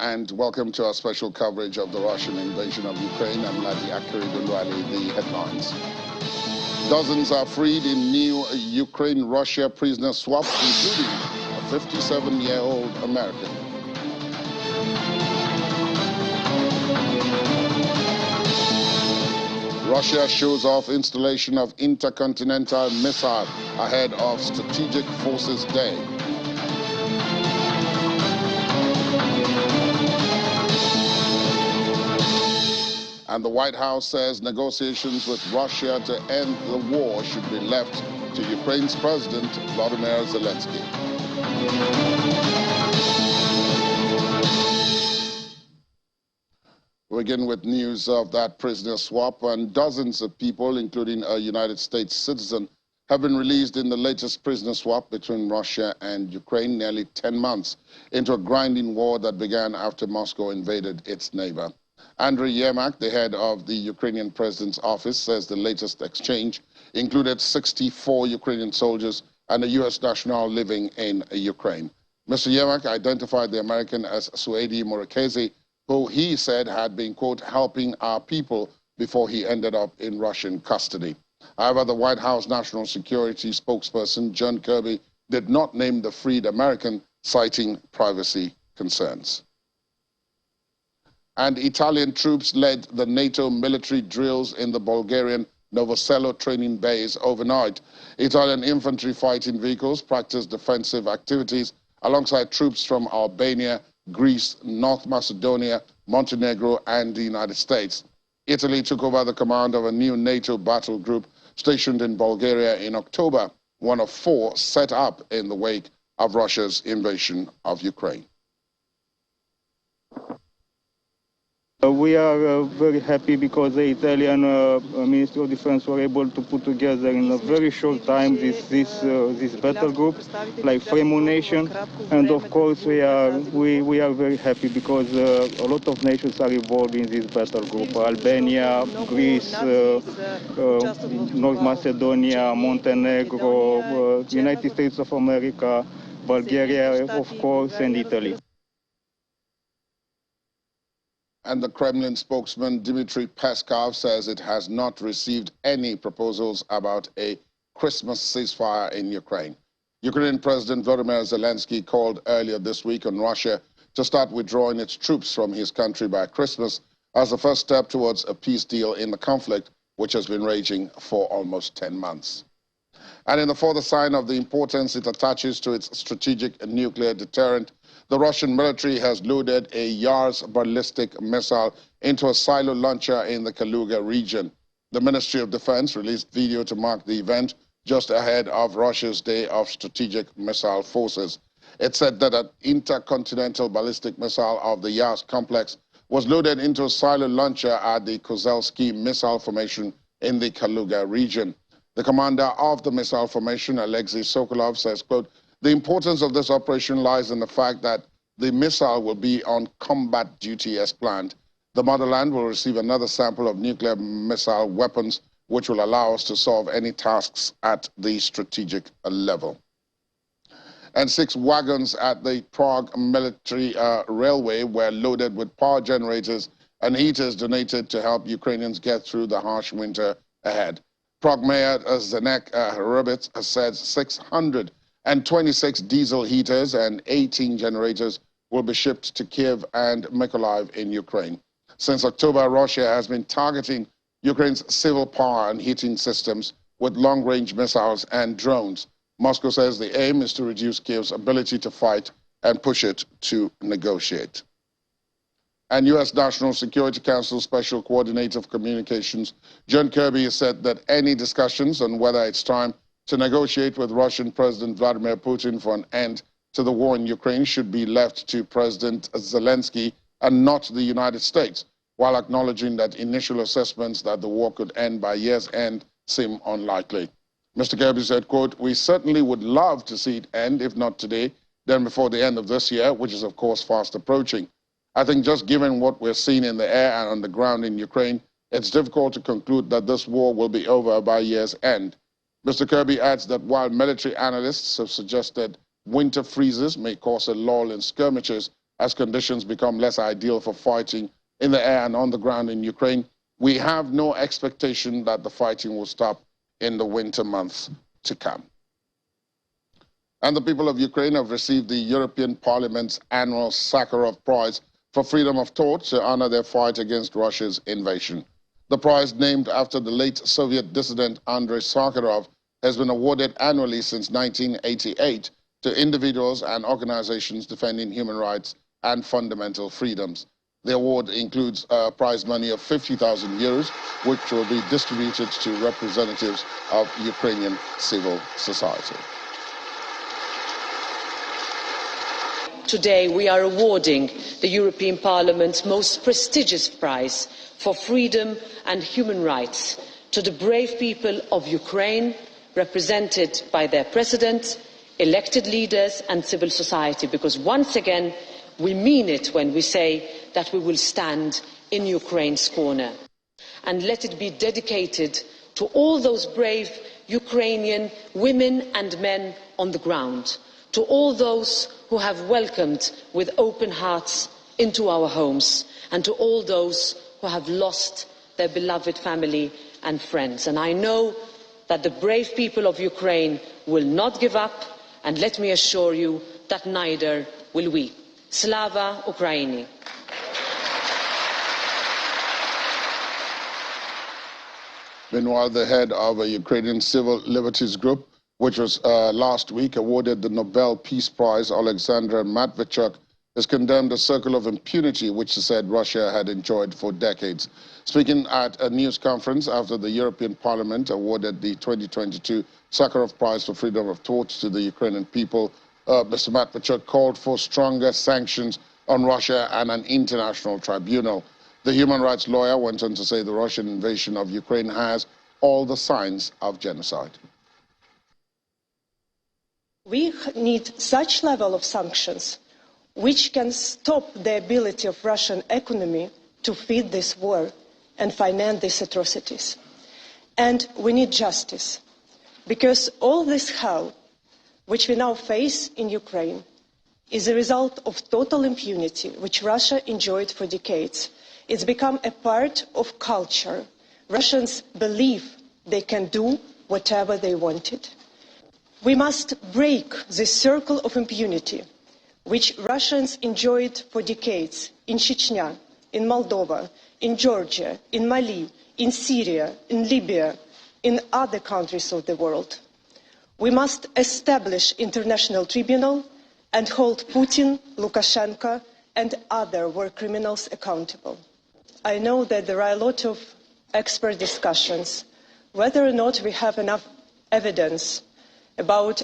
and welcome to our special coverage of the Russian invasion of Ukraine. I'm Ladi Akeridunwale. The headlines. Dozens are freed in new Ukraine-Russia prisoner swap, including a 57-year-old American. Russia shows off installation of intercontinental missile ahead of Strategic Forces Day. And the White House says negotiations with Russia to end the war should be left to Ukraine's President Vladimir Zelensky. We begin with news of that prisoner swap, and dozens of people, including a United States citizen, have been released in the latest prisoner swap between Russia and Ukraine, nearly 10 months into a grinding war that began after Moscow invaded its neighbor. Andriy Yermak, the head of the Ukrainian president's office, says the latest exchange included 64 Ukrainian soldiers and a U.S. national living in Ukraine. Mr. Yermak identified the American as Suedi Murakezi, who he said had been, quote, helping our people before he ended up in Russian custody. However, the White House National Security spokesperson, John Kirby, did not name the freed American, citing privacy concerns. And Italian troops led the NATO military drills in the Bulgarian Novoselo training base overnight. Italian infantry fighting vehicles practiced defensive activities alongside troops from Albania, Greece, North Macedonia, Montenegro, and the United States. Italy took over the command of a new NATO battle group stationed in Bulgaria in October, one of 4 set up in the wake of Russia's invasion of Ukraine. We are very happy because the Italian Ministry of Defense were able to put together in a very short time this battle group, like Fremo Nation, and of course we are very happy because a lot of nations are involved in this battle group: Albania, Greece, North Macedonia, Montenegro, United States of America, Bulgaria, of course, and Italy. And the Kremlin spokesman Dmitry Peskov says it has not received any proposals about a Christmas ceasefire in Ukraine. Ukrainian President Volodymyr Zelensky called earlier this week on Russia to start withdrawing its troops from his country by Christmas as the first step towards a peace deal in the conflict, which has been raging for almost 10 months. And in the further sign of the importance it attaches to its strategic nuclear deterrent, the Russian military has loaded a Yars ballistic missile into a silo launcher in the Kaluga region. The Ministry of Defense released video to mark the event just ahead of Russia's Day of Strategic Missile Forces. It said that an intercontinental ballistic missile of the Yars complex was loaded into a silo launcher at the Kozelsky missile formation in the Kaluga region. The commander of the missile formation, Alexei Sokolov, says, quote, the importance of this operation lies in the fact that the missile will be on combat duty as planned. The motherland will receive another sample of nuclear missile weapons, which will allow us to solve any tasks at the strategic level. And 6 wagons at the Prague military railway were loaded with power generators and heaters donated to help Ukrainians get through the harsh winter ahead. Prague Mayor Zdenek Rubits said 626 diesel heaters and 18 generators will be shipped to Kiev and Mykolaiv in Ukraine. Since October, Russia has been targeting Ukraine's civil power and heating systems with long-range missiles and drones. Moscow says the aim is to reduce Kiev's ability to fight and push it to negotiate. And U.S. National Security Council Special Coordinator of Communications John Kirby has said that any discussions on whether it's time to negotiate with Russian President Vladimir Putin for an end to the war in Ukraine should be left to President Zelensky and not the United States, while acknowledging that initial assessments that the war could end by year's end seem unlikely. Mr. Kirby said, quote, we certainly would love to see it end, if not today, then before the end of this year, which is of course fast approaching. I think just given what we're seeing in the air and on the ground in Ukraine, it's difficult to conclude that this war will be over by year's end. Mr. Kirby adds that while military analysts have suggested winter freezes may cause a lull in skirmishes, as conditions become less ideal for fighting in the air and on the ground in Ukraine. We have no expectation that the fighting will stop in the winter months to come. And the people of Ukraine have received the European Parliament's annual Sakharov Prize for freedom of thought to honor their fight against Russia's invasion. The prize, named after the late Soviet dissident Andrei Sakharov, has been awarded annually since 1988 to individuals and organizations defending human rights and fundamental freedoms. The award includes a prize money of 50,000 euros, which will be distributed to representatives of Ukrainian civil society. Today, we are awarding the European Parliament's most prestigious prize for freedom and human rights to the brave people of Ukraine, represented by their president, elected leaders and civil society, because once again, we mean it when we say that we will stand in Ukraine's corner. And let it be dedicated to all those brave Ukrainian women and men on the ground, to all those who have welcomed with open hearts into our homes, and to all those who have lost their beloved family and friends. And I know that the brave people of Ukraine will not give up, and let me assure you that neither will we. Slava Ukraini. Meanwhile, the head of a Ukrainian civil liberties group, which was last week awarded the Nobel Peace Prize, Alexander Matvichuk, has condemned a circle of impunity which he said Russia had enjoyed for decades. Speaking at a news conference after the European Parliament awarded the 2022 Sakharov Prize for Freedom of Thought to the Ukrainian people, Mr. Matvichuk called for stronger sanctions on Russia and an international tribunal. The human rights lawyer went on to say the Russian invasion of Ukraine has all the signs of genocide. We need such level of sanctions which can stop the ability of Russian economy to feed this war and finance these atrocities. And we need justice, because all this hell which we now face in Ukraine is a result of total impunity which Russia enjoyed for decades. It's become a part of culture. Russians believe they can do whatever they wanted. We must break this circle of impunity which Russians enjoyed for decades in Chechnya, in Moldova, in Georgia, in Mali, in Syria, in Libya, in other countries of the world. We must establish an international tribunal and hold Putin, Lukashenko and other war criminals accountable. I know that there are a lot of expert discussions whether or not we have enough evidence about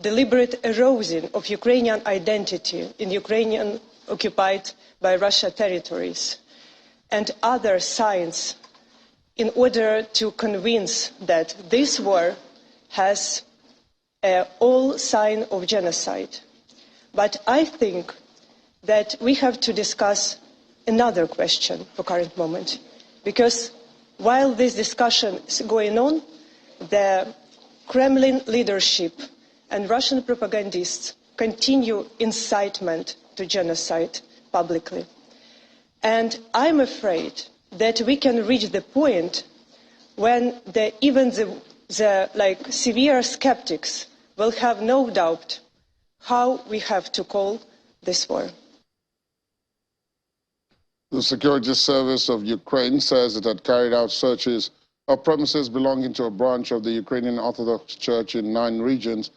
deliberate erosion of Ukrainian identity in Ukrainian occupied by Russia territories and other signs in order to convince that this war has all sign of genocide. But I think that we have to discuss another question for the current moment, because while this discussion is going on, the Kremlin leadership and Russian propagandists continue incitement to genocide publicly. And I'm afraid that we can reach the point when even the severe skeptics will have no doubt how we have to call this war. The Security Service of Ukraine says it had carried out searches of premises belonging to a branch of the Ukrainian Orthodox Church in 9 regions,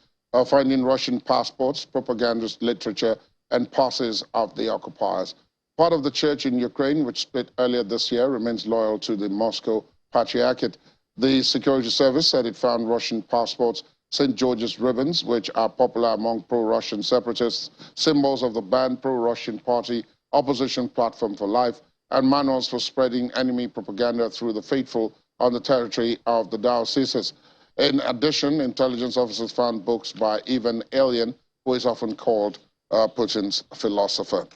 finding Russian passports, propagandist literature, and passes of the occupiers. Part of the church in Ukraine, which split earlier this year, remains loyal to the Moscow Patriarchate. The Security Service said it found Russian passports, St. George's ribbons, which are popular among pro-Russian separatists, symbols of the banned pro-Russian party, Opposition Platform for Life, and manuals for spreading enemy propaganda through the faithful on the territory of the dioceses. In addition, intelligence officers found books by Ivan Ilyin, who is often called Putin's philosopher.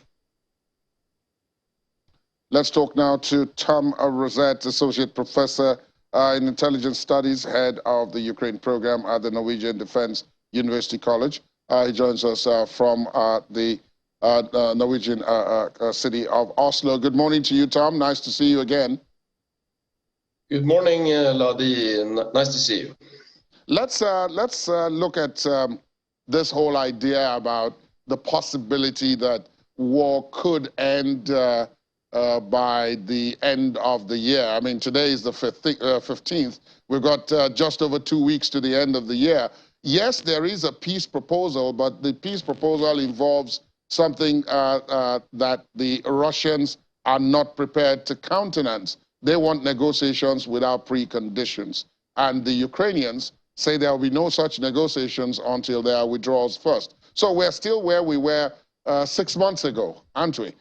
Let's talk now to Tom Rosette, Associate Professor in Intelligence Studies, Head of the Ukraine Program at the Norwegian Defense University College. He joins us from the Norwegian city of Oslo. Good morning to you, Tom. Nice to see you again. Good morning, Ladi. Nice to see you. Let's look at this whole idea about the possibility that war could end by the end of the year. I mean, today is the 15th. We've got just over 2 weeks to the end of the year. Yes, there is a peace proposal, but the peace proposal involves something that the Russians are not prepared to countenance. They want negotiations without preconditions. And the Ukrainians say there will be no such negotiations until there are withdrawals first. So we're still where we were 6 months ago, aren't we?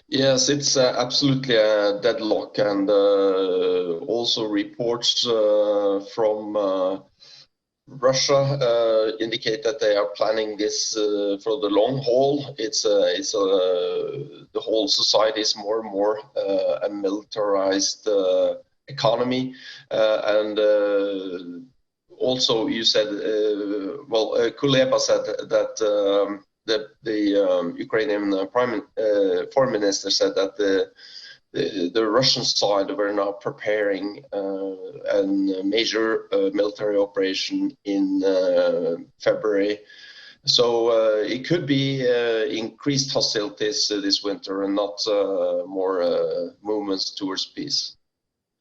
Yes, it's absolutely a deadlock, and also reports from Russia indicate that they are planning this for the long haul. The whole society is more and more a militarized economy, and also you said, Kuleba said that the Ukrainian foreign minister said that the Russian side were now preparing a major military operation in February. So it could be increased hostilities this winter and not more movements towards peace.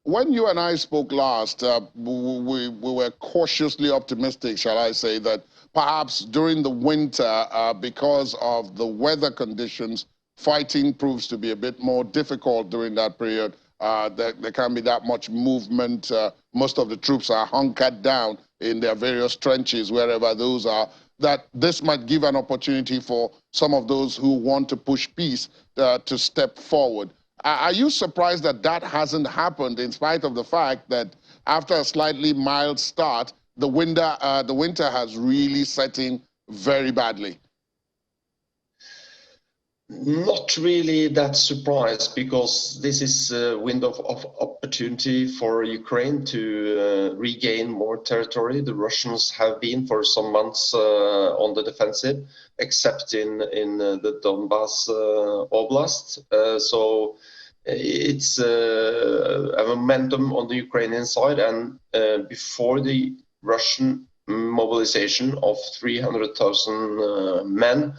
When you and I spoke last, we were cautiously optimistic, shall I say, that perhaps during the winter, because of the weather conditions, fighting proves to be a bit more difficult during that period. There can't be that much movement. Most of the troops are hunkered down in their various trenches, wherever those are. That this might give an opportunity for some of those who want to push peace to step forward. Are you surprised that that hasn't happened, in spite of the fact that after a slightly mild start, the winter has really set in very badly? Not really that surprised, because this is a window of opportunity for Ukraine to regain more territory. The Russians have been for some months on the defensive, except in the Donbas Oblast. So it's a momentum on the Ukrainian side, and before the Russian mobilization of 300,000 men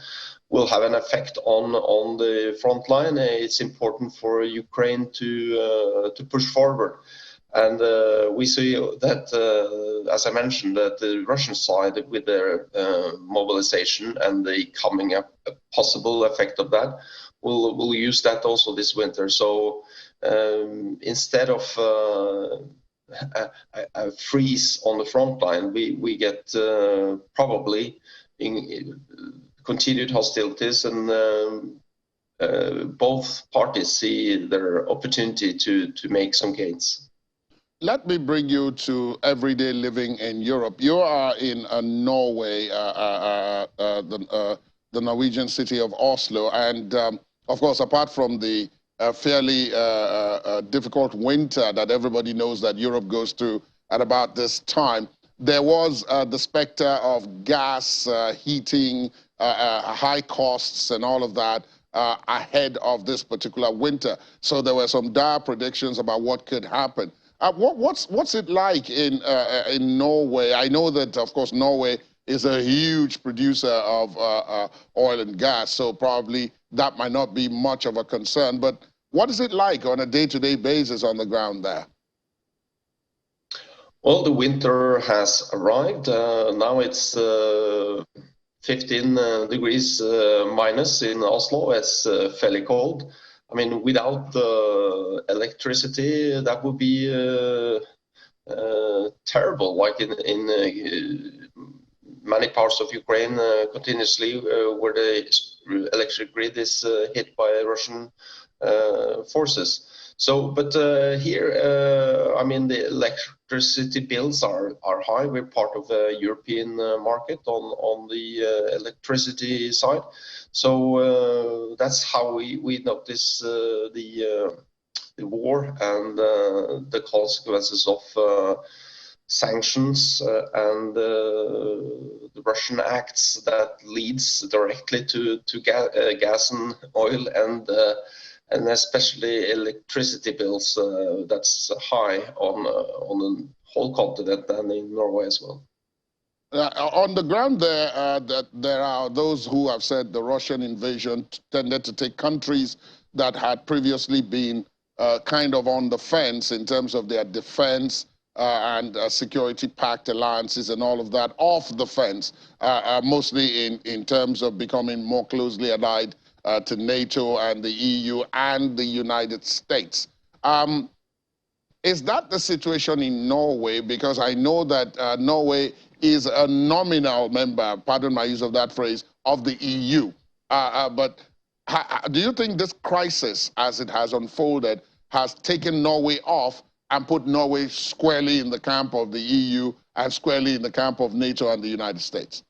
will have an effect on the front line, it's important for Ukraine to push forward. And we see that, as I mentioned, that the Russian side, with their mobilization and the coming up a possible effect of that, will use that also this winter. So instead of a freeze on the front line, we get probably continued hostilities, and both parties see their opportunity to make some gains. Let me bring you to everyday living in Europe. You are in Norway, the Norwegian city of Oslo, and of course, apart from the fairly difficult winter that everybody knows that Europe goes through at about this time, there was the specter of gas, heating, high costs and all of that ahead of this particular winter. So there were some dire predictions about what could happen. What's it like in Norway? I know that, of course, Norway is a huge producer of oil and gas, so probably that might not be much of a concern. But what is it like on a day-to-day basis on the ground there? Well, the winter has arrived. Now it's 15 degrees minus in Oslo. It's fairly cold. I mean, without electricity, that would be terrible. Like in many parts of Ukraine, continuously, where the electric grid is hit by Russian forces. So, but here, I mean, the electricity bills are high. We're part of the European market on the electricity side. So that's how we notice the war and the consequences of sanctions and the Russian acts that leads directly to gas and oil and especially electricity bills that's high on the whole continent and in Norway as well. On the ground there are those who have said the Russian invasion tended to take countries that had previously been kind of on the fence in terms of their defense and security pact alliances and all of that off the fence, mostly in terms of becoming more closely allied to NATO and the EU and the United States. Is that the situation in Norway? Because I know that Norway is a nominal member, pardon my use of that phrase, of the EU. But do you think this crisis, as it has unfolded, has taken Norway off and put Norway squarely in the camp of the EU and squarely in the camp of NATO and the United States?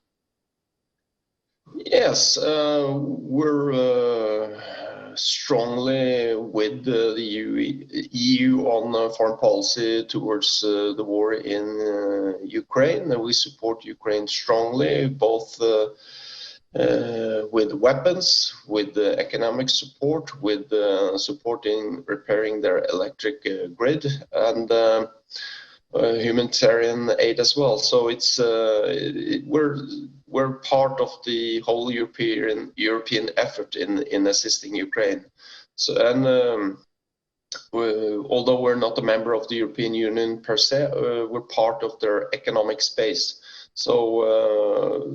Yes, we're strongly with the EU on foreign policy towards the war in Ukraine. And we support Ukraine strongly, both with weapons, with economic support, with supporting repairing their electric grid, and humanitarian aid as well. So it's we're part of the whole European effort in assisting Ukraine. So although we're not a member of the European Union per se, we're part of their economic space. So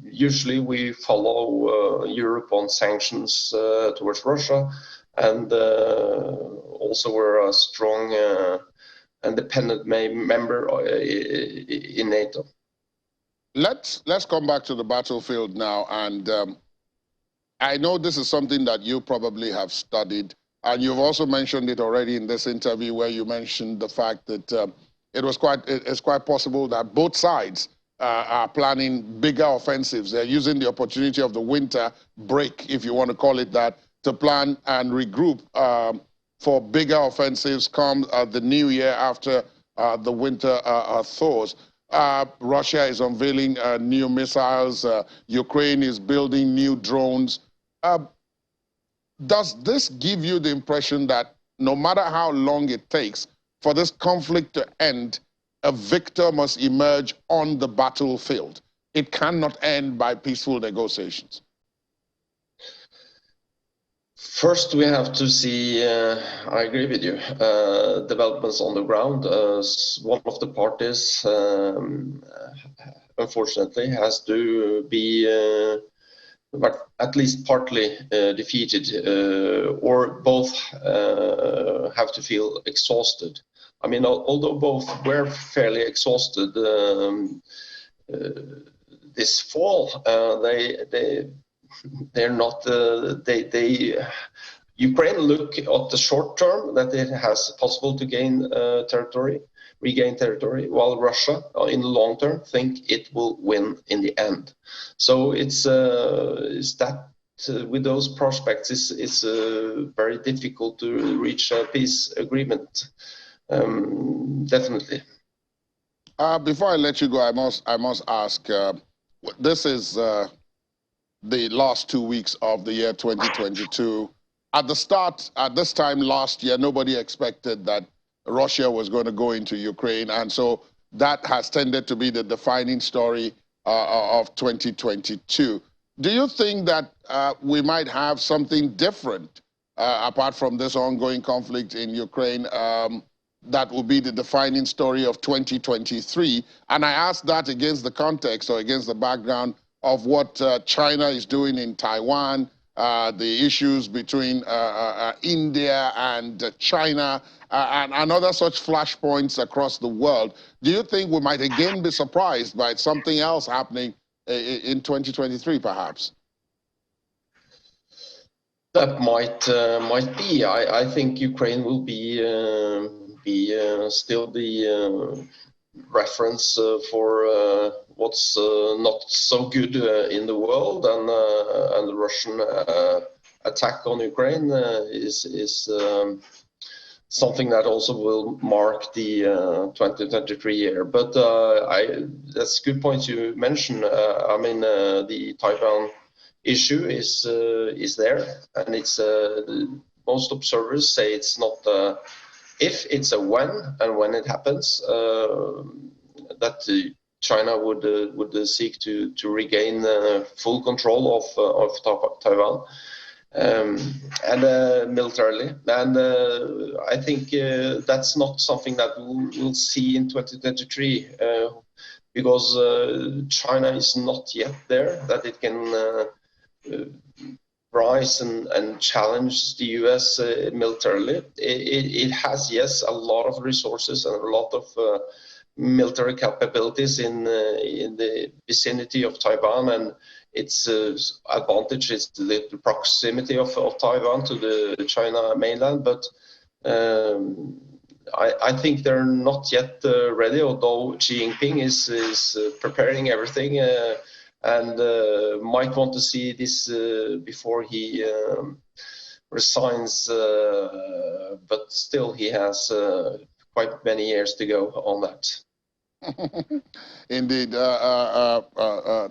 usually we follow Europe on sanctions towards Russia, and also we're a strong independent member in NATO. Let's come back to the battlefield now, and I know this is something that you probably have studied, and you've also mentioned it already in this interview, where you mentioned the fact that it's quite possible that both sides are planning bigger offensives. They're using the opportunity of the winter break, if you want to call it that, to plan and regroup for bigger offensives come the new year after the winter thaws. Russia is unveiling new missiles. Ukraine is building new drones. Does this give you the impression that no matter how long it takes for this conflict to end, a victor must emerge on the battlefield? It cannot end by peaceful negotiations. First, we have to see, I agree with you, developments on the ground. One of the parties, unfortunately, has to be at least partly defeated, or both have to feel exhausted. I mean, although both were fairly exhausted this fall, they're not. Ukraine look at the short term that it has possible to regain territory, while Russia, in the long term, think it will win in the end. So it's that with those prospects, it's very difficult to reach a peace agreement. Definitely. Before I let you go, I must ask. This is the last 2 weeks of the year 2022. At this time last year, nobody expected that Russia was going to go into Ukraine, and so that has tended to be the defining story of 2022. Do you think that we might have something different apart from this ongoing conflict in Ukraine that will be the defining story of 2023? And I ask that against the context or against the background of what China is doing in Taiwan, the issues between India and China, and other such flashpoints across the world. Do you think we might again be surprised by something else happening in 2023, perhaps? That might be. I think Ukraine will be still the reference for what's not so good in the world, and the Russian attack on Ukraine is something that also will mark the 2023 year. But that's a good point you mentioned. I mean, the Taiwan issue is there, and it's most observers say it's not if, it's a when, and when it happens that China would seek to regain full control of Taiwan. And militarily, and I think that's not something that we'll see in 2023 because China is not yet there that it can rise and challenge the US militarily. It has, yes, a lot of resources and a lot of military capabilities in the vicinity of Taiwan, and its advantage is the proximity of Taiwan to the China mainland, but I think they're not yet ready, although Xi Jinping is preparing everything and might want to see this before he resigns, but still he has quite many years to go on that. Indeed.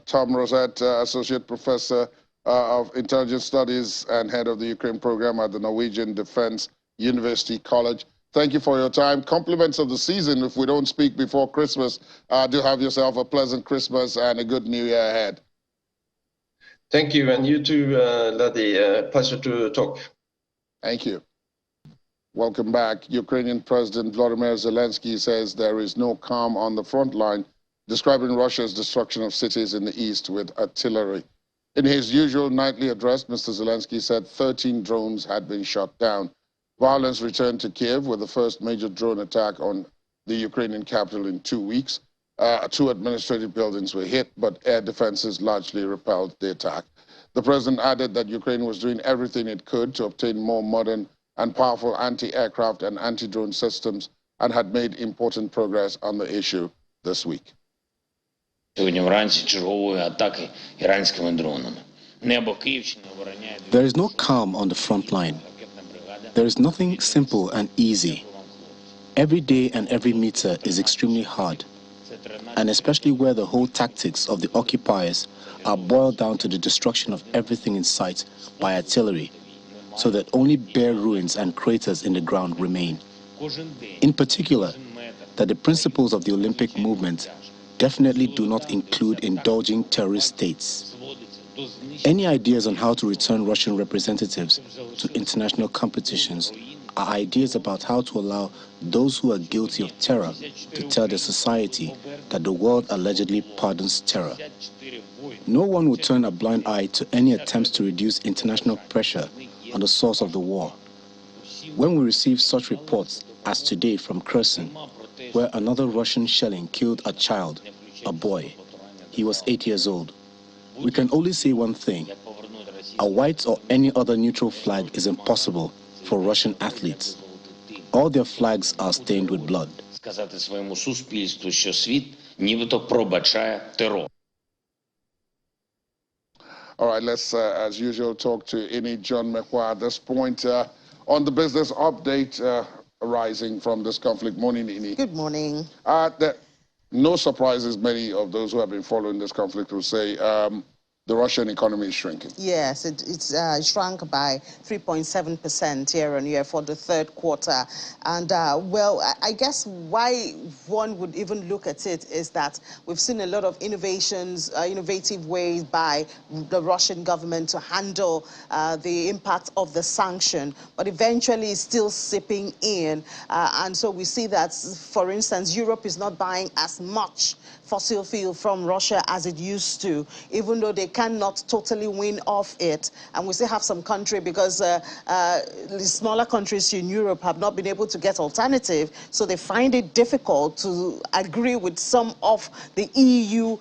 Tom Rosette, Associate Professor of Intelligence Studies and Head of the Ukraine Program at the Norwegian Defense University College. Thank you for your time. Compliments of the season. If we don't speak before Christmas, do have yourself a pleasant Christmas and a good New Year ahead. Thank you, and you too, Ladi. Pleasure to talk. Thank you. Welcome back. Ukrainian President Volodymyr Zelensky says there is no calm on the front line, describing Russia's destruction of cities in the east with artillery. In his usual nightly address, Mr. Zelensky said 13 drones had been shot down. Violence returned to Kiev with the first major drone attack on the Ukrainian capital in 2 weeks. 2 administrative buildings were hit, but air defenses largely repelled the attack. The president added that Ukraine was doing everything it could to obtain more modern and powerful anti-aircraft and anti-drone systems and had made important progress on the issue this week. There is no calm on the front line. There is nothing simple and easy. Every day and every meter is extremely hard, and especially where the whole tactics of the occupiers are boiled down to the destruction of everything in sight by artillery, so that only bare ruins and craters in the ground remain. In particular, that the principles of the Olympic movement definitely do not include indulging terrorist states. Any ideas on how to return Russian representatives to international competitions are ideas about how to allow those who are guilty of terror to tell the society that the world allegedly pardons terror. No one will turn a blind eye to any attempts to reduce international pressure on the source of the war. When we receive such reports as today from Kherson, where another Russian shelling killed a child, a boy, he was 8 years old, we can only say one thing: a white or any other neutral flag is impossible for Russian athletes. All their flags are stained with blood. All right, let's, as usual, talk to Ini John Mekwa at this point on the business update arising from this conflict. Morning, Ini. Good morning. No surprises, many of those who have been following this conflict will say the Russian economy is shrinking. Yes, it's shrunk by 3.7% year on year for the third quarter. And well, I guess why one would even look at it is that we've seen a lot of innovations, innovative ways by the Russian government to handle the impact of the sanction, but eventually it's still seeping in. And so we see that, for instance, Europe is not buying as much fossil fuel from Russia as it used to, even though they cannot totally win off it. And we still have some country, because the smaller countries in Europe have not been able to get alternative, so they find it difficult to agree with some of the EU,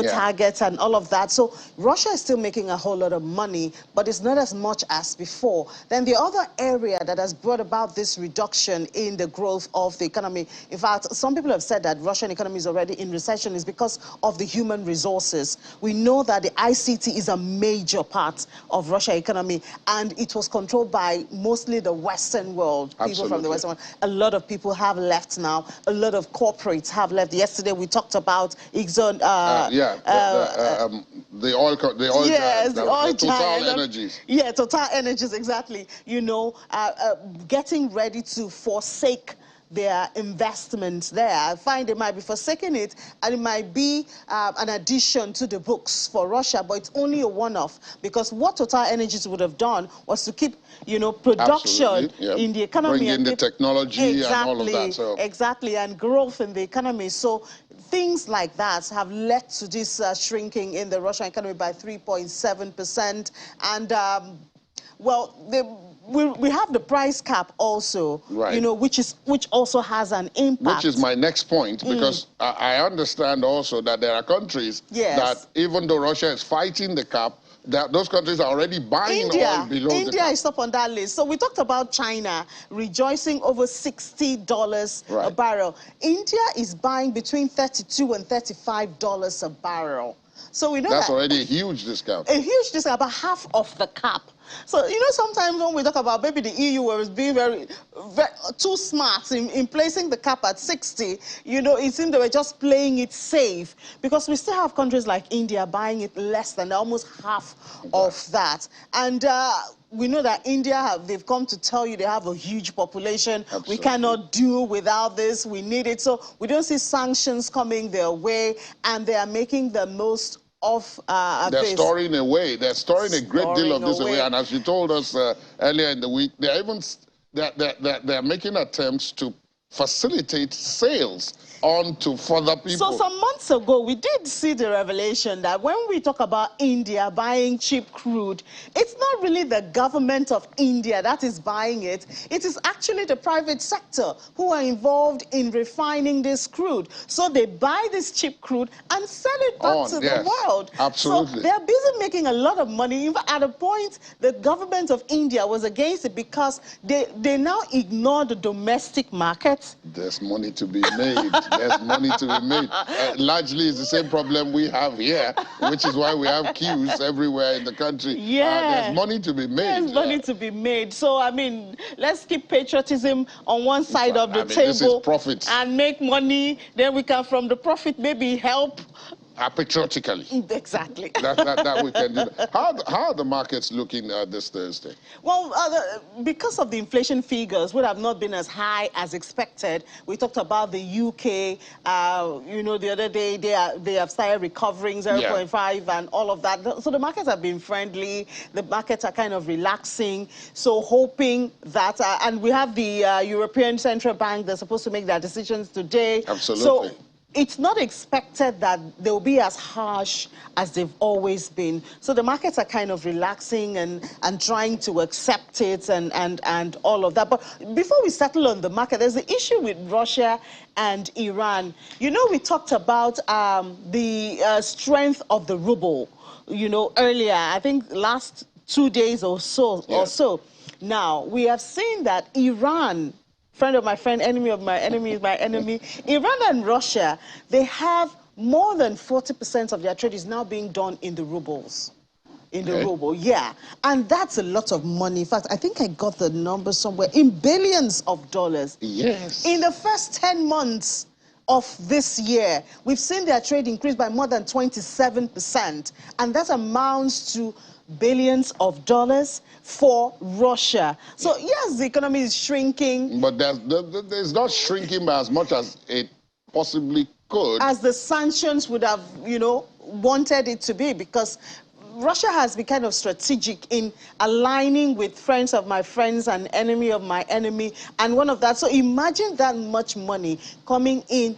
targets and all of that. So Russia is still making a whole lot of money, but it's not as much as before. Then the other area that has brought about this reduction in the growth of the economy, in fact, some people have said that Russian economy is already in recession production is because of the human resources. We know that the ICT is a major part of Russia's economy, and it was controlled by mostly the Western world, people from the Western world. A lot of people have left now. A lot of corporates have left. Yesterday we talked about Exxon. The oil yes, giant, the oil Total giant. Energies. Yeah, Total Energies, exactly. You know, getting ready to forsake their investments there. I find they might be forsaking it, and it might be an addition to the books for Russia, but it's only a one-off, because what Total Energies would have done was to keep, you know, production in the economy. Bring in the technology and all of that. So. Exactly, and growth in the economy. So things like that have led to this shrinking in the Russian economy by 3.7%. And, well, we have the price cap also, you know, which also has an impact. Which is my next point, because I understand also that there are countries that, even though Russia is fighting the cap, that those countries are already buying oil below the cap. India is up on that list. So we talked about China rejoicing over $60 a barrel. India is buying between $32 and $35 a barrel. So we know that's already a huge discount. A huge discount, about half of the cap. So, you know, sometimes when we talk about maybe the EU was being very too smart in placing the cap at 60, you know, it seemed they were just playing it safe, because we still have countries like India buying it less than almost half of that. And we know that India, they've come to tell you they have a huge population. We cannot do without this. We need it. So we don't see sanctions coming their way, and they are making the most of they're storing away. They're storing a great deal of this away. And as you told us earlier in the week, they're even they're making attempts to facilitate sales on to further people. So some months ago, we did see the revelation that when we talk about India buying cheap crude, it's not really the government of India that is buying it. It is actually the private sector who are involved in refining this crude. So they buy this cheap crude and sell it back to the world. Absolutely. So they're busy making a lot of money. Even at a point, the government of India was against it, because they now ignore the domestic market. There's money to be made. There's money to be made. Largely, it's the same problem we have here, which is why we have queues everywhere in the country. There's money to be made. There's money to be made. So, I mean, let's keep patriotism on one side of the table. This is profit. And make money. Then we can, from the profit, maybe help. Patriotically. Exactly. that we can do. How are the markets looking this Thursday? Well, because of the inflation figures would have not been as high as expected. We talked about the UK, you know, the other day they have started recovering 0.5 and all of that. So the markets have been friendly. The markets are kind of relaxing. So hoping that, and we have the European Central Bank, they're supposed to make their decisions today. Absolutely. So it's not expected that they'll be as harsh as they've always been. So the markets are kind of relaxing and trying to accept it and all of that. But before we settle on the market, there's the issue with Russia and Iran. You know, we talked about the strength of the ruble, you know, earlier, I think last 2 days or so. Now, we have seen that Iran, friend of my friend, enemy of my enemy is my enemy. Iran and Russia, they have more than 40% of their trade is now being done in the rubles. In the ruble, and that's a lot of money. In fact, I think I got the number somewhere, in billions of dollars. Yes. In the first 10 months of this year, we've seen their trade increase by more than 27%, and that amounts to billions of dollars for Russia. So yes, the economy is shrinking. But there's not shrinking by as much as it possibly could. As the sanctions would have, you know, wanted it to be, because Russia has been kind of strategic in aligning with friends of my friends and enemy of my enemy, and one of that. So imagine that much money coming in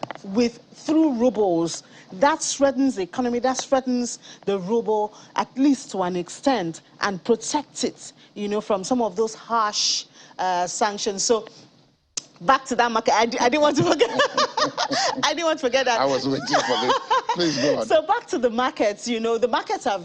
through rubles. That threatens the economy, that threatens the ruble, at least to an extent, and protects it, you know, from some of those harsh sanctions. So back to that market. I didn't want to forget. I didn't want to forget that. I was waiting for this. Please go on. So back to the markets, you know, the markets are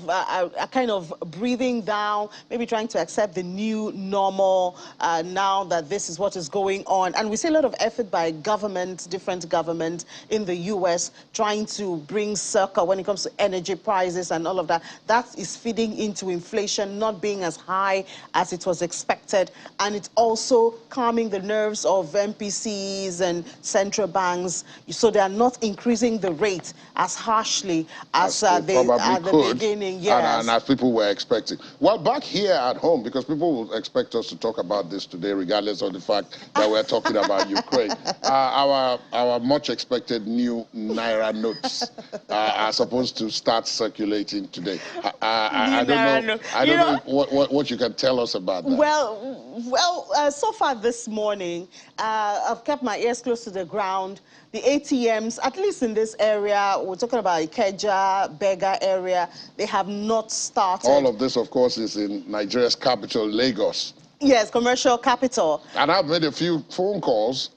kind of breathing down, maybe trying to accept the new normal now that this is what is going on. And we see a lot of effort by government, different governments in the U.S. trying to bring circle when it comes to energy prices and all of that. That is feeding into inflation not being as high as it was expected. And it's also calming the nerves of MPCs and central banks, so they are not increasing the rate as harshly as they at the beginning. Yes. And as people were expecting. Well, back here at home, because people will expect us to talk about this today, regardless of the fact that we're talking about Ukraine, our much expected new Naira notes are supposed to start circulating today. I don't know what you can tell us about that. Well, so far this morning, I've kept my ears close to the ground. The ATMs, at least in this area, we're talking about Ikeja, Bega area, they have not started. All of this, of course, is in Nigeria's capital, Lagos. Yes, commercial capital. And I've made a few phone calls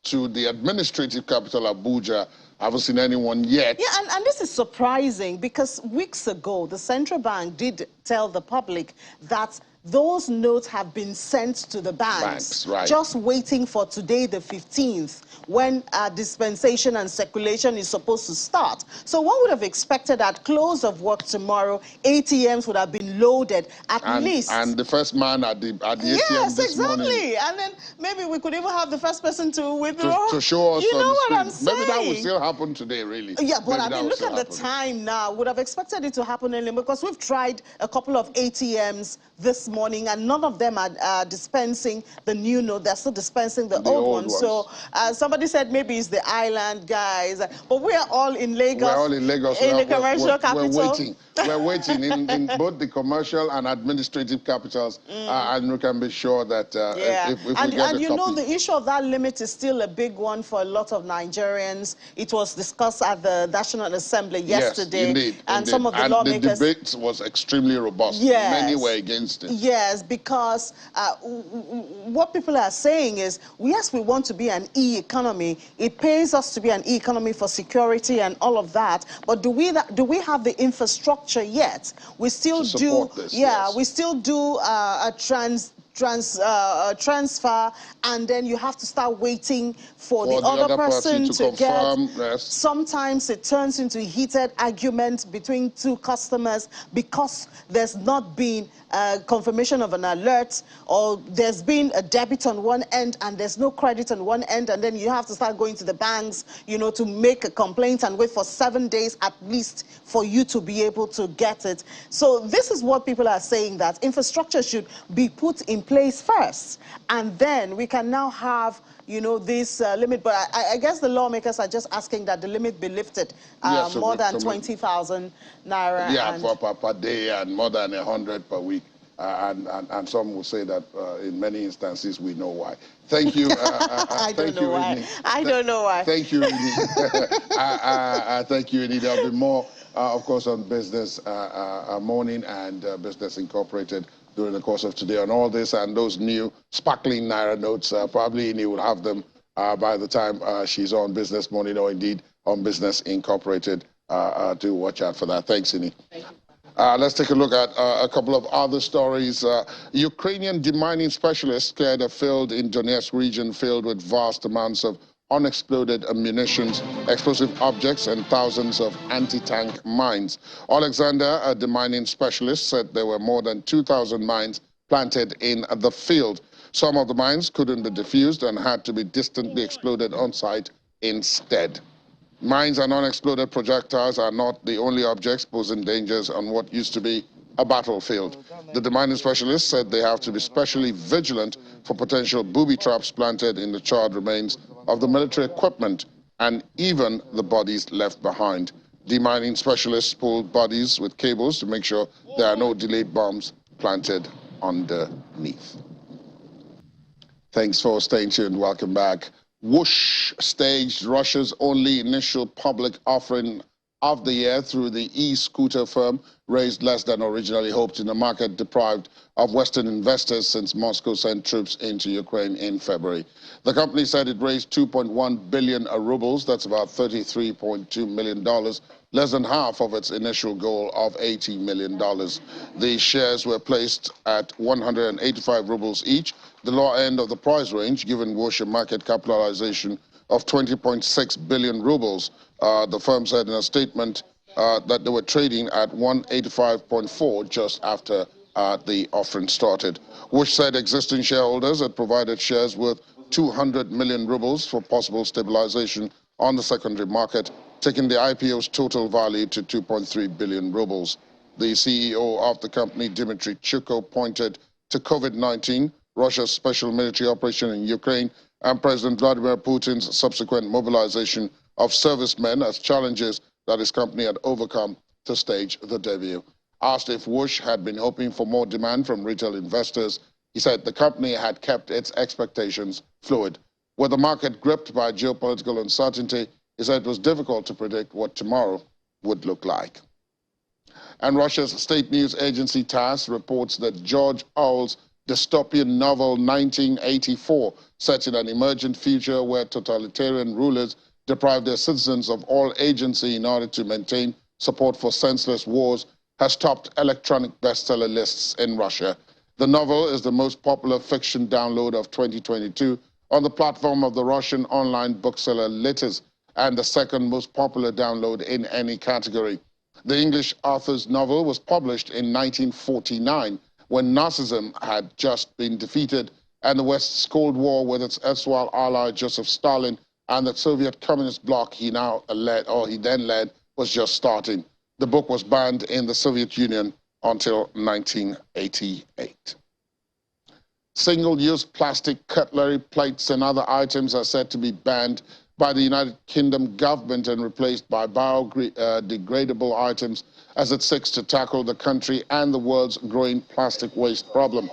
to the administrative capital, Abuja. I haven't seen anyone yet. Yeah, and this is surprising because weeks ago, the central bank did tell the public that those notes have been sent to the banks, right. Just waiting for today, the 15th, when dispensation and circulation is supposed to start. So one would have expected at close of work tomorrow, ATMs would have been loaded at least. And the first man at the ATM this morning. Exactly. And then maybe we could even have the first person to withdraw. To show us. You know what I'm saying? Maybe that will still happen today, really. Yeah, but maybe I mean, look at the time now. Would have expected it to happen early because we've tried a couple of ATMs this morning and none of them are dispensing the new note. They're still dispensing the old ones. So somebody said maybe it's the island guys, but we are all in Lagos. We're all in Lagos. In the commercial capital. We're waiting. We're waiting in both the commercial and administrative capitals, and we can be sure that if we get and you know, the issue of that limit is still a big one for a lot of Nigerians. It was discussed at the National Assembly yesterday. Yes, indeed. And some of the lawmakers... the debate was extremely robust. Yes. Many were against it. Yes, because what people are saying is, yes, we want to be an e-economy. It pays us to be an e-economy for security and all of that. But do we have the infrastructure yet? We still do. This, yeah, yes. We still do a transfer, and then you have to start waiting for the other person to confirm, get. yes. Sometimes it turns into heated argument between two customers because there's not been confirmation of an alert, or there's been a debit on one end and there's no credit on one end, and then you have to start going to the banks, you know, to make a complaint and wait for 7 days at least for you to be able to get it. So this is what people are saying, that infrastructure should be put in place first, and then we can now have, you know, this limit. But I guess the lawmakers are just asking that the limit be lifted more than 20,000 naira. Yeah, per day, and more than 100 per week. And some will say that in many instances we know why. Thank you. I don't know why. I don't know why. Thank you, Edie. Thank you, Edie. There'll be more, of course, on Business Morning and Business Incorporated during the course of today on all this and those new sparkling Naira notes. Probably Edie will have them by the time she's on Business Morning, or indeed on Business Incorporated. Do watch out for that. Thanks, Edie. Thank you. Let's take a look at a couple of other stories. Ukrainian demining specialists cleared a field in Donetsk region filled with vast amounts of unexploded ammunitions, explosive objects, and thousands of anti-tank mines. Alexander, a demining specialist, said there were more than 2,000 mines planted in the field. Some of the mines couldn't be defused and had to be distantly exploded on site instead. Mines and unexploded projectiles are not the only objects posing dangers on what used to be a battlefield. The demining specialists said they have to be specially vigilant for potential booby traps planted in the charred remains of the military equipment and even the bodies left behind. Demining specialists pulled bodies with cables to make sure there are no delayed bombs planted underneath. Thanks for staying tuned. Welcome back. Whoosh staged Russia's only initial public offering of the year through the e-scooter firm raised less than originally hoped in a market deprived of Western investors since Moscow sent troops into Ukraine in February. The company said it raised 2.1 billion rubles, that's about $33.2 million, less than half of its initial goal of $80 million. The shares were placed at 185 rubles each, the lower end of the price range, given Woosh a market capitalization of 20.6 billion rubles. The firm said in a statement that they were trading at 185.4 just after the offering started. Woosh said existing shareholders had provided shares worth 200 million rubles for possible stabilization on the secondary market, taking the IPO's total value to 2.3 billion rubles. The CEO of the company, Dmitry Chuko, pointed to COVID-19, Russia's special military operation in Ukraine, and President Vladimir Putin's subsequent mobilization of servicemen as challenges that his company had overcome to stage the debut. Asked if Woosh had been hoping for more demand from retail investors, he said the company had kept its expectations fluid. With the market gripped by geopolitical uncertainty, he said it was difficult to predict what tomorrow would look like. And Russia's state news agency TASS reports that George Orwell's dystopian novel 1984 sets in an emergent future where totalitarian rulers deprive their citizens of all agency in order to maintain support for senseless wars has topped electronic bestseller lists in Russia. The novel is the most popular fiction download of 2022 on the platform of the Russian online bookseller Litters, and the second most popular download in any category. The English author's novel was published in 1949 when Nazism had just been defeated and the West's Cold War with its erstwhile ally Joseph Stalin and the Soviet communist bloc he then led was just starting. The book was banned in the Soviet Union until 1988. Single-use plastic cutlery, plates, and other items are said to be banned by the United Kingdom government and replaced by biodegradable items as it seeks to tackle the country and the world's growing plastic waste problem.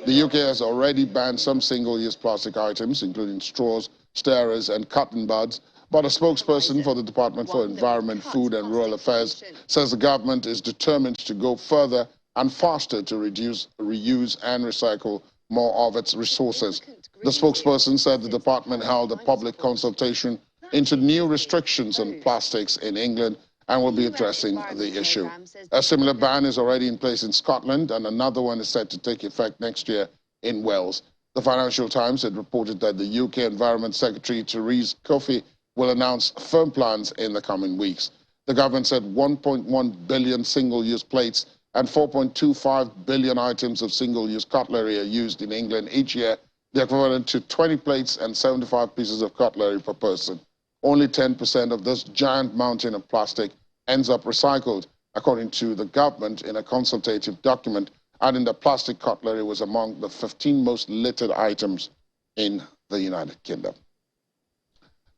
The UK has already banned some single-use plastic items, including straws, stirrers, and cotton buds, but a spokesperson for the Department for Environment, Food and Rural Affairs says the government is determined to go further and faster to reduce, reuse, and recycle more of its resources. The spokesperson said the department held a public consultation into new restrictions on plastics in England and will be addressing the issue. A similar ban is already in place in Scotland, and another one is set to take effect next year in Wales. The Financial Times had reported that the UK Environment Secretary Therese Coffey will announce firm plans in the coming weeks. The government said 1.1 billion single-use plates and 4.25 billion items of single-use cutlery are used in England each year, the equivalent to 20 plates and 75 pieces of cutlery per person. Only 10% of this giant mountain of plastic ends up recycled, according to the government in a consultative document, adding that plastic cutlery was among the 15 most littered items in the United Kingdom.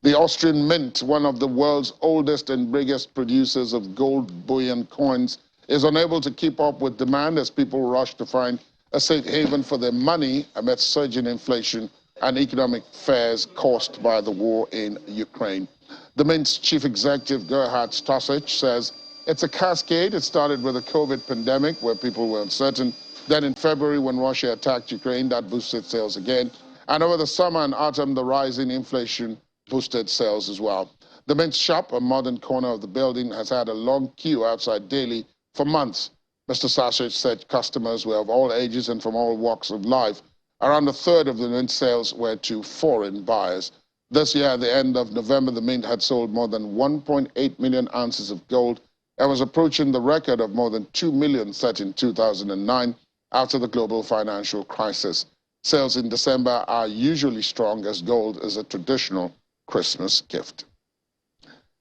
The Austrian Mint, one of the world's oldest and biggest producers of gold bullion coins, is unable to keep up with demand as people rush to find a safe haven for their money amid surging inflation and economic fears caused by the war in Ukraine. The Mint's chief executive, Gerhard Stasic, says it's a cascade. It started with the COVID pandemic, where people were uncertain. Then in February, when Russia attacked Ukraine, that boosted sales again. And over the summer and autumn, the rising inflation boosted sales as well. The Mint shop, a modern corner of the building, has had a long queue outside daily for months. Mr. Stasic said customers were of all ages and from all walks of life. Around a third of the Mint sales were to foreign buyers. This year, at the end of November, the Mint had sold more than 1.8 million ounces of gold and was approaching the record of more than 2 million set in 2009 after the global financial crisis. Sales in December are usually strong as gold is a traditional Christmas gift.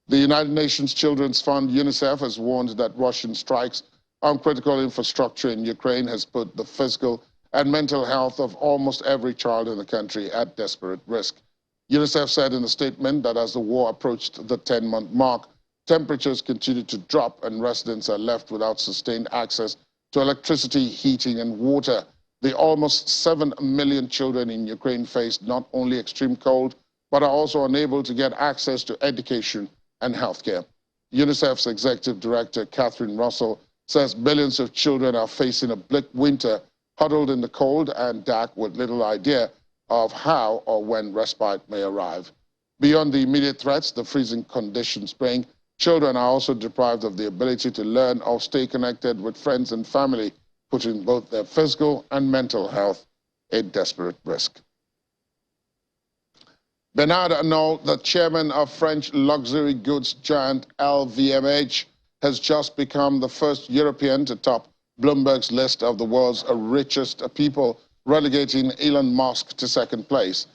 The United Nations Children's Fund, UNICEF, has warned that Russian strikes on critical infrastructure in Ukraine has put the physical and mental health of almost every child in the country at desperate risk. UNICEF said in a statement that as the war approached the 10-month mark, temperatures continued to drop and residents are left without sustained access to electricity, heating, and water. The almost 7 million children in Ukraine face not only extreme cold, but are also unable to get access to education and healthcare. UNICEF's executive director, Catherine Russell, says billions of children are facing a bleak winter, huddled in the cold and dark with little idea of how or when respite may arrive. Beyond the immediate threats the freezing conditions bring, children are also deprived of the ability to learn or stay connected with friends and family, putting both their physical and mental health at desperate risk. Bernard Arnault, the chairman of French luxury goods giant LVMH, has just become the first European to top Bloomberg's list of the world's richest people, relegating Elon Musk to second place.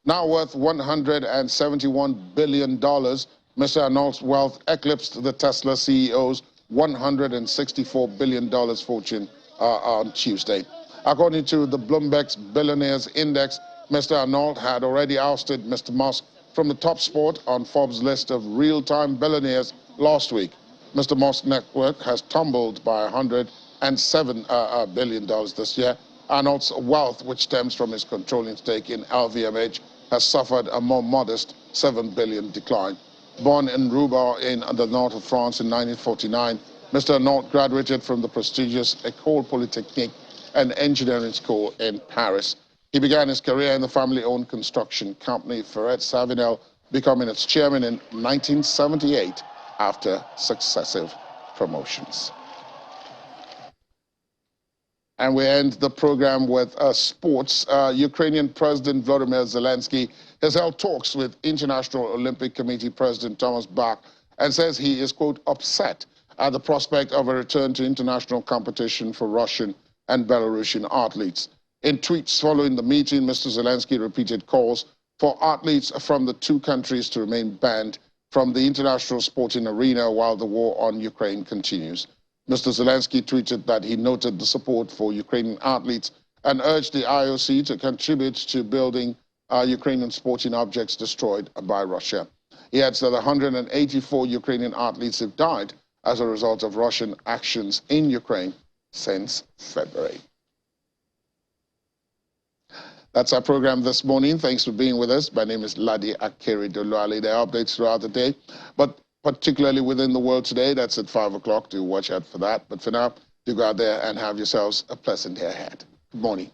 Now worth $171 billion, Mr. Arnault's wealth eclipsed the Tesla CEO's $164 billion fortune on Tuesday. According to the Bloomberg's Billionaires Index, Mr. Arnault had already ousted Mr. Musk from the top spot on Forbes' list of real-time billionaires last week. Mr. Musk's net worth has tumbled by $107 billion this year. Arnault's wealth, which stems from his controlling stake in LVMH, has suffered a more modest $7 billion decline. Born in Roubaix in the north of France in 1949, Mr. Arnault graduated from the prestigious École Polytechnique, an engineering school in Paris. He began his career in the family-owned construction company Ferret Savinel, becoming its chairman in 1978 after successive promotions. And we end the program with sports. Ukrainian President Volodymyr Zelensky has held talks with International Olympic Committee President Thomas Bach and says he is, quote, upset at the prospect of a return to international competition for Russian and Belarusian athletes. In tweets following the meeting, Mr. Zelensky repeated calls for athletes from the two countries to remain banned from the international sporting arena while the war on Ukraine continues. Mr. Zelensky tweeted that he noted the support for Ukrainian athletes and urged the IOC to contribute to building Ukrainian sporting objects destroyed by Russia. He adds that 184 Ukrainian athletes have died as a result of Russian actions in Ukraine since February. That's our program this morning. Thanks for being with us. My name is Ladi Akeri Doluale. There are updates throughout the day, but particularly within the world today, that's at 5 o'clock. Do watch out for that. But for now, do go out there and have yourselves a pleasant day ahead. Good morning.